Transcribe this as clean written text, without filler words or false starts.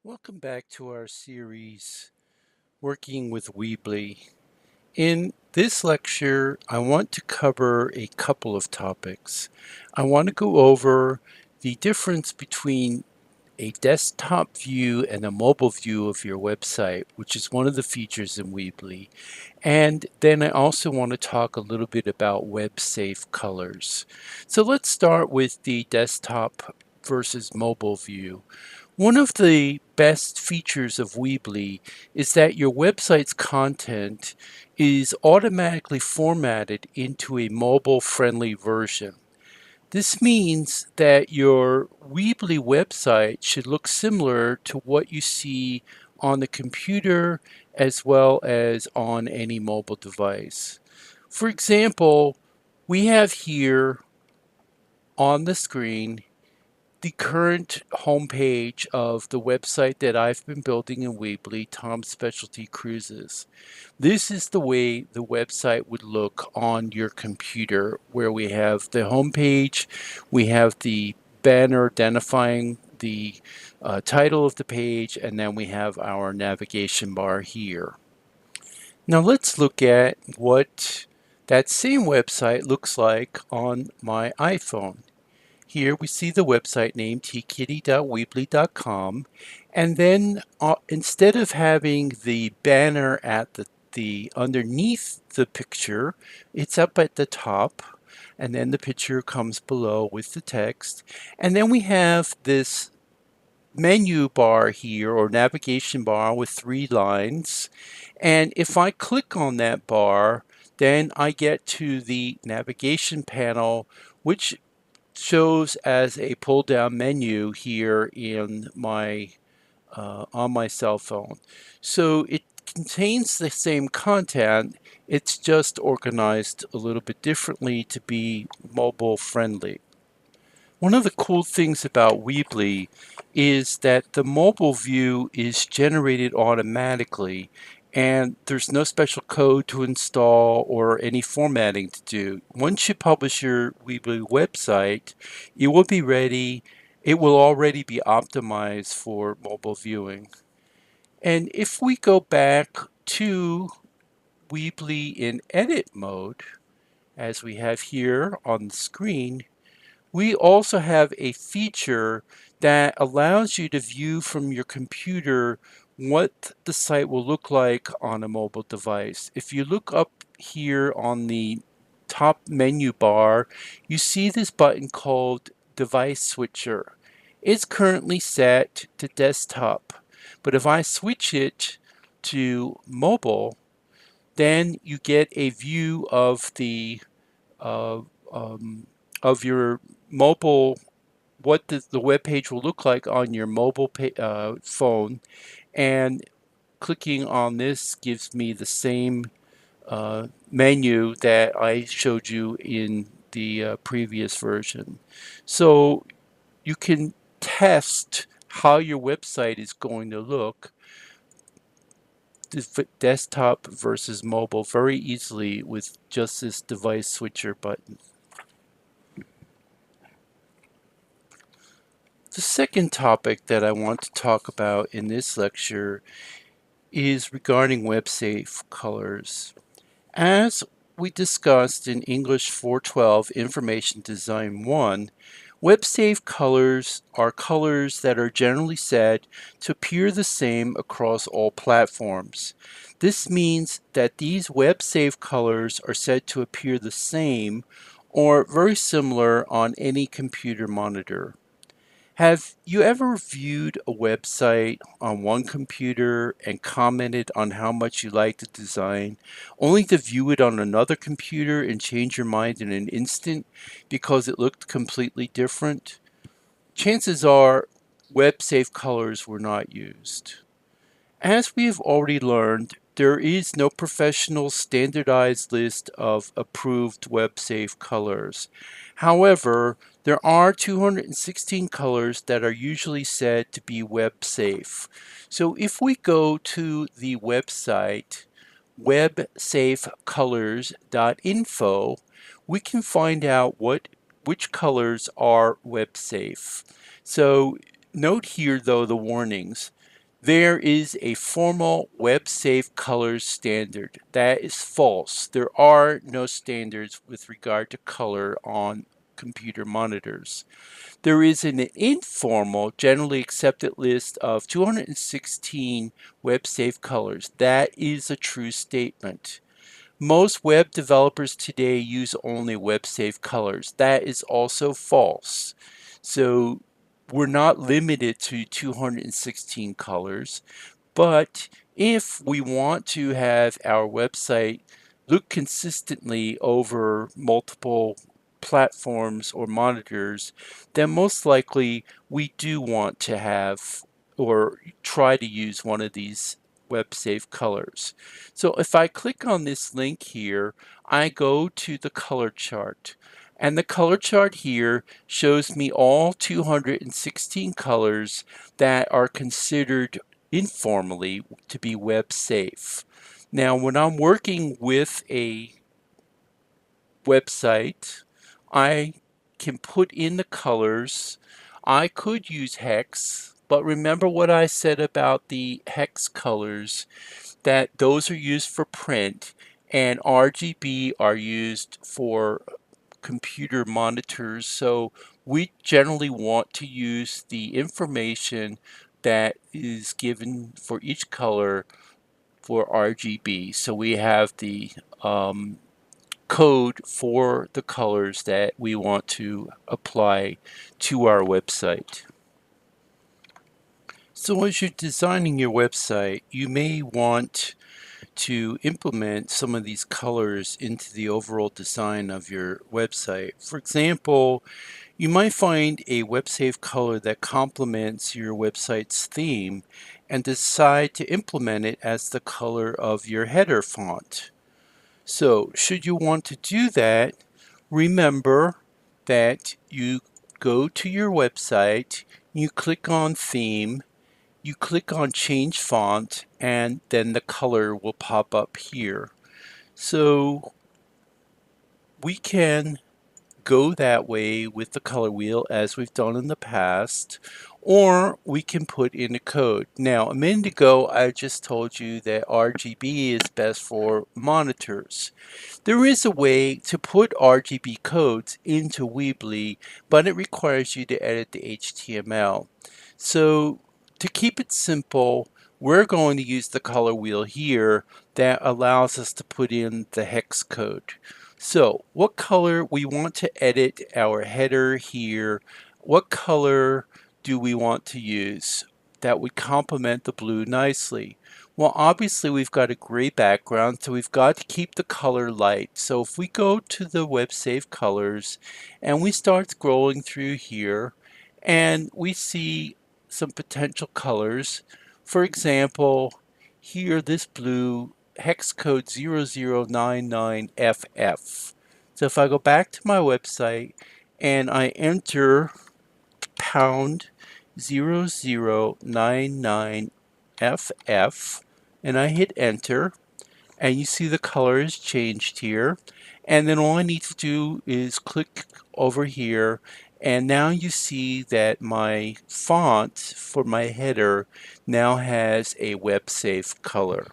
Welcome back to our series, Working with Weebly. In this lecture, I want to cover a couple of topics. I want to go over the difference between a desktop view and a mobile view of your website, which is one of the features in Weebly. And then I also want to talk a little bit about web-safe colors. So let's start with the desktop versus mobile view. One of the best features of Weebly is that your website's content is automatically formatted into a mobile-friendly version. This means that your Weebly website should look similar to what you see on the computer as well as on any mobile device. For example, we have here on the screen the current homepage of the website that I've been building in Weebly, Tom's Specialty Cruises. This is the way the website would look on your computer, where we have the homepage, we have the banner identifying the title of the page, and then we have our navigation bar here. Now let's look at what that same website looks like on my iPhone. Here we see the website name tkiddie.weebly.com, and then instead of having the banner at the underneath the picture, it's up at the top, and then the picture comes below with the text, and then we have this menu bar here, or navigation bar, with 3 lines, and if I click on that bar, then I get to the navigation panel, which shows as a pull down menu here in my on my cell phone. So it contains the same content, it's just organized a little bit differently to be mobile friendly. One of the cool things about Weebly is that the mobile view is generated automatically, and there's no special code to install or any formatting to do. Once you publish your Weebly website, it will be ready. It will already be optimized for mobile viewing. And if we go back to Weebly in edit mode, as we have here on the screen, we also have a feature that allows you to view from your computer what the site will look like on a mobile device. If you look up here on the top menu bar, you see this button called Device Switcher. It's currently set to desktop, but if I switch it to mobile, then you get a view of the uh, um, of your mobile, what the web page will look like on your mobile phone, and clicking on this gives me the same menu that I showed you in the previous version. So you can test how your website is going to look, desktop versus mobile, very easily with just this device switcher button. The second topic that I want to talk about in this lecture is regarding web-safe colors. As we discussed in English 412 Information Design 1, web-safe colors are colors that are generally said to appear the same across all platforms. This means that these web-safe colors are said to appear the same or very similar on any computer monitor. Have you ever viewed a website on one computer and commented on how much you liked the design, only to view it on another computer and change your mind in an instant because it looked completely different? Chances are web-safe colors were not used. As we have already learned, there is no professional standardized list of approved web-safe colors. However, there are 216 colors that are usually said to be web-safe. So if we go to the website websafecolors.info, we can find out which colors are web-safe. So note here, though, the warnings. There is a formal web-safe colors standard. That is false. There are no standards with regard to color on computer monitors. There is an informal, generally accepted list of 216 web-safe colors. That is a true statement. Most web developers today use only web-safe colors. That is also false. So we're not limited to 216 colors, but if we want to have our website look consistently over multiple platforms or monitors, then most likely we do want to have or try to use one of these web safe colors. So if I click on this link here, I go to the color chart. And the color chart here shows me all 216 colors that are considered informally to be web safe. Now, when I'm working with a website, I can put in the colors. I could use hex, but remember what I said about the hex colors, that those are used for print and RGB are used for computer monitors. So we generally want to use the information that is given for each color for RGB. So we have the code for the colors that we want to apply to our website. So as you're designing your website, you may want to implement some of these colors into the overall design of your website. For example, you might find a web-safe color that complements your website's theme and decide to implement it as the color of your header font. So, should you want to do that, remember that you go to your website, you click on theme, you click on change font, and then the color will pop up here. So we can go that way with the color wheel as we've done in the past, or we can put in a code. Now, a minute ago, I just told you that RGB is best for monitors. There is a way to put RGB codes into Weebly, but it requires you to edit the HTML. So to keep it simple, we're going to use the color wheel here that allows us to put in the hex code. So what color we want to edit our header here? What color do we want to use that would complement the blue nicely? Well, obviously we've got a gray background, so we've got to keep the color light. So if we go to the web safe colors and we start scrolling through here and we see some potential colors. For example, here this blue hex code 0099FF. So if I go back to my website and I enter pound 0099FF and I hit enter, and you see the color is changed here, and then all I need to do is click over here, and now you see that my font for my header now has a web safe color.